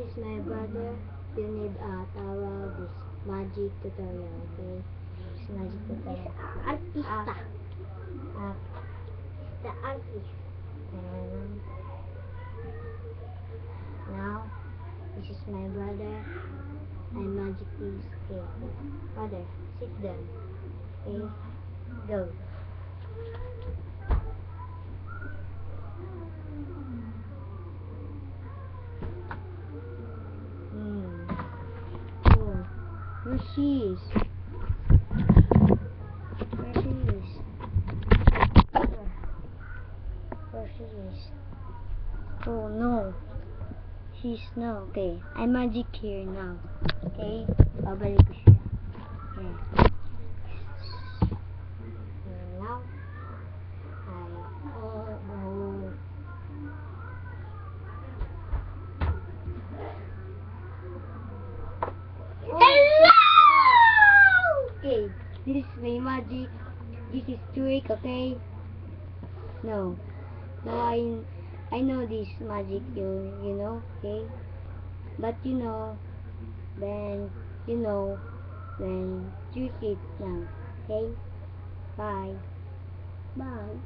is my brother. You need Tawa this magic tutorial, okay? This magic tutorial. Artista. The artist. And now, this is my brother. I magic this. Okay. Brother, sit down. Okay. Go. Oh, where she is? Where she is? Where she is? Oh no. She's no. Okay. I magic here now. Okay. Babalik ko siya. Okay. And now, okay, this is my magic. This is trick, okay? No, I know this magic, you know, okay? But when trick it now, okay? Bye. Bye.